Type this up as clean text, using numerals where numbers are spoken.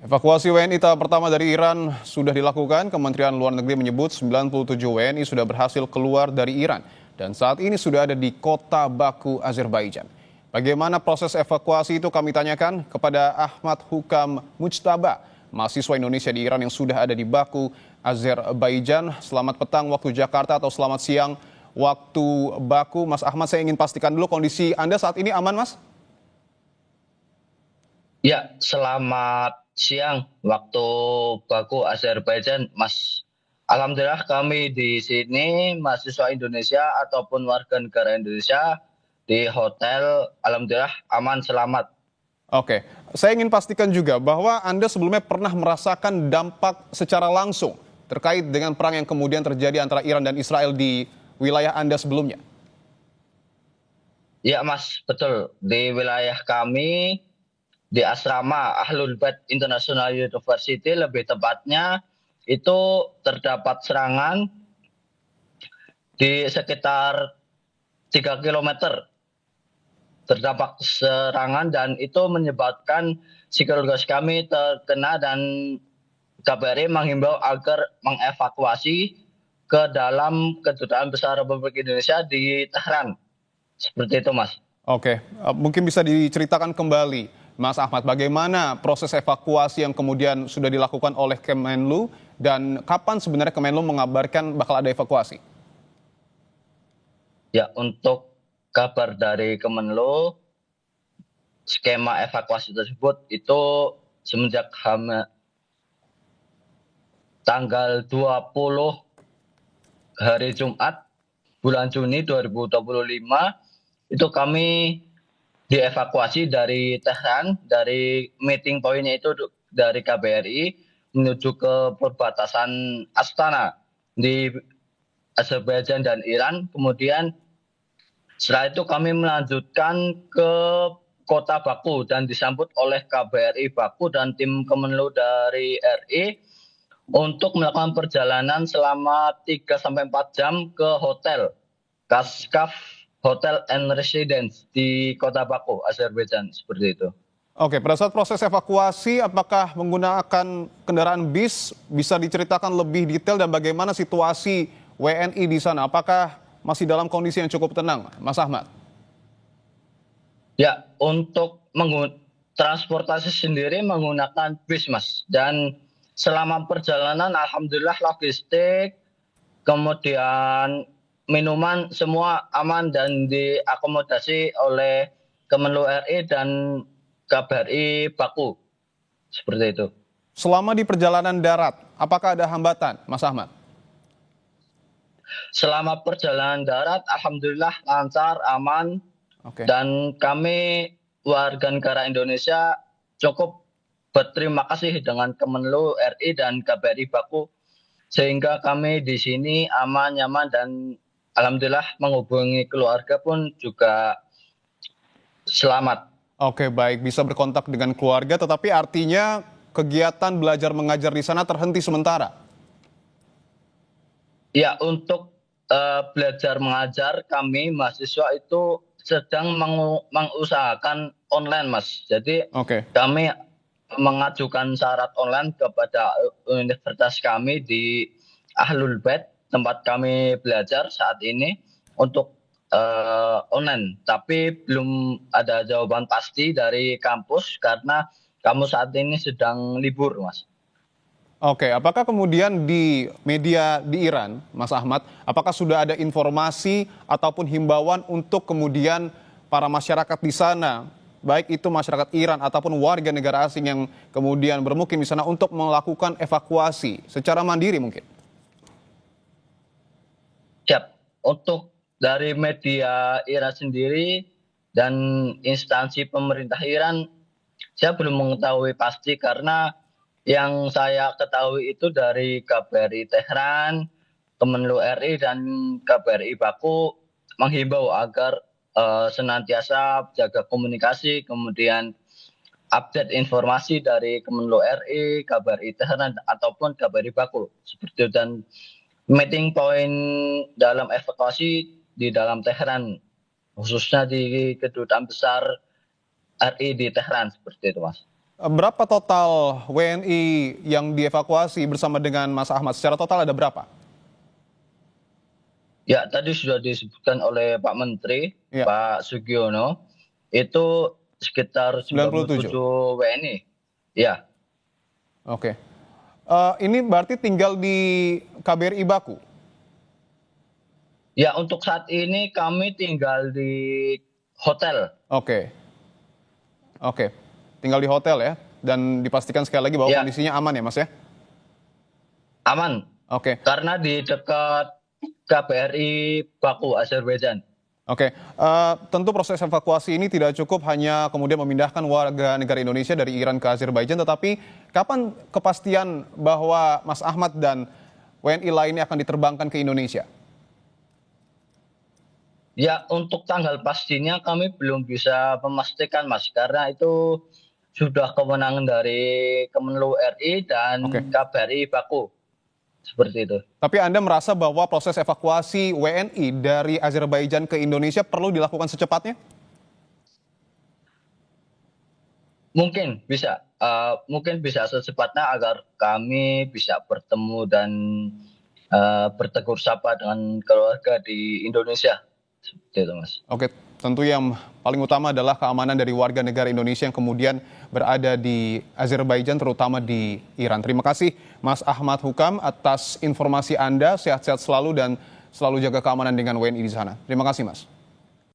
Evakuasi WNI tahap pertama dari Iran sudah dilakukan. Kementerian Luar Negeri menyebut 97 WNI sudah berhasil keluar dari Iran dan saat ini sudah ada di kota Baku, Azerbaijan. Bagaimana proses evakuasi itu kami tanyakan kepada Ahmad Hukam Mujtaba, mahasiswa Indonesia di Iran yang sudah ada di Baku, Azerbaijan. Selamat petang waktu Jakarta atau selamat siang waktu Baku. Mas Ahmad, saya ingin pastikan dulu kondisi Anda saat ini aman, Mas? Ya, selamat siang waktu Baku, Azerbaijan, Mas. Alhamdulillah kami di sini mahasiswa Indonesia ataupun warga negara Indonesia di hotel, alhamdulillah aman selamat. Oke, saya ingin pastikan juga bahwa Anda sebelumnya pernah merasakan dampak secara langsung terkait dengan perang yang kemudian terjadi antara Iran dan Israel di wilayah Anda sebelumnya. Ya, Mas, betul. Di wilayah kami di asrama Ahlul Bait International University lebih tepatnya itu terdapat serangan di sekitar 3 kilometer terdapat serangan dan itu menyebabkan psikologis kami terkena dan KBRI menghimbau agar mengevakuasi ke dalam Kedutaan Besar Republik Indonesia di Tehran. Seperti itu, Mas. Oke, mungkin bisa diceritakan kembali, Mas Ahmad, bagaimana proses evakuasi yang kemudian sudah dilakukan oleh Kemenlu dan kapan sebenarnya Kemenlu mengabarkan bakal ada evakuasi? Ya, untuk kabar dari Kemenlu, skema evakuasi tersebut itu semenjak tanggal 20 hari Jumat bulan Juni 2025 itu kami dievakuasi dari Tehran, dari meeting pointnya itu dari KBRI menuju ke perbatasan Astana di Azerbaijan dan Iran. Kemudian setelah itu kami melanjutkan ke kota Baku dan disambut oleh KBRI Baku dan tim Kemenlu dari RI untuk melakukan perjalanan selama 3 sampai 4 jam ke hotel Kaskaf Hotel and Residence di kota Baku, Azerbaijan, seperti itu. Oke, pada saat proses evakuasi, apakah menggunakan kendaraan bis? Bisa diceritakan lebih detail dan bagaimana situasi WNI di sana? Apakah masih dalam kondisi yang cukup tenang, Mas Ahmad? Ya, untuk transportasi sendiri menggunakan bis, Mas. Dan selama perjalanan, alhamdulillah logistik, kemudian minuman semua aman dan diakomodasi oleh Kemenlu RI dan KBRI Baku. Seperti itu. Selama di perjalanan darat, apakah ada hambatan, Mas Ahmad? Selama perjalanan darat, alhamdulillah lancar, aman, Oke. dan kami warga negara Indonesia cukup berterima kasih dengan Kemenlu RI dan KBRI Baku sehingga kami di sini aman, nyaman, dan alhamdulillah menghubungi keluarga pun juga selamat. Oke, baik, bisa berkontak dengan keluarga, tetapi artinya kegiatan belajar mengajar di sana terhenti sementara. Ya, untuk belajar mengajar kami mahasiswa itu sedang mengusahakan online, Mas. Jadi Oke. kami mengajukan syarat online kepada universitas kami di Ahlul Bait tempat kami belajar saat ini untuk online. Tapi belum ada jawaban pasti dari kampus karena kampus saat ini sedang libur, Mas. Oke, apakah kemudian di media di Iran, Mas Ahmad, apakah sudah ada informasi ataupun himbauan untuk kemudian para masyarakat di sana, baik itu masyarakat Iran ataupun warga negara asing yang kemudian bermukim di sana untuk melakukan evakuasi secara mandiri mungkin? Siap. Untuk dari media Iran sendiri dan instansi pemerintah Iran, saya belum mengetahui pasti karena yang saya ketahui itu dari KBRI Tehran, Kemenlu RI, dan KBRI Baku menghimbau agar senantiasa jaga komunikasi, kemudian update informasi dari Kemenlu RI, KBRI Tehran, ataupun KBRI Baku. Seperti itu. Dan meeting point dalam evakuasi di dalam Tehran, khususnya di Kedutaan Besar RI di Tehran, seperti itu, Mas. Berapa total WNI yang dievakuasi bersama dengan Mas Ahmad? Secara total ada berapa? Ya, tadi sudah disebutkan oleh Pak Menteri, Ya, Pak Sugiono, itu sekitar 97. 97 WNI. Ya, Oke. Ini berarti tinggal di KBRI Baku? ya untuk saat ini kami tinggal di hotel. Oke, oke. Tinggal di hotel ya? Dan dipastikan sekali lagi bahwa Ya, kondisinya aman ya Mas ya? aman. Oke, Karena di dekat KBRI Baku, Azerbaijan. oke. Tentu proses evakuasi ini tidak cukup hanya kemudian memindahkan warga negara Indonesia dari Iran ke Azerbaijan, tetapi kapan kepastian bahwa Mas Ahmad dan WNI lainnya akan diterbangkan ke Indonesia? Ya, untuk tanggal pastinya kami belum bisa memastikan, Mas, karena itu sudah kewenangan dari Kemenlu RI Oke. dan KBRI Baku. Seperti itu. Tapi Anda merasa bahwa proses evakuasi WNI dari Azerbaijan ke Indonesia perlu dilakukan secepatnya? Mungkin bisa secepatnya agar kami bisa bertemu dan bertegur sapa dengan keluarga di Indonesia. Seperti itu, Mas. Oke, tentu yang paling utama adalah keamanan dari warga negara Indonesia yang kemudian berada di Azerbaijan, terutama di Iran. Terima kasih Mas Ahmad Hukam atas informasi Anda. Sehat-sehat selalu dan selalu jaga keamanan dengan WNI di sana. Terima kasih Mas.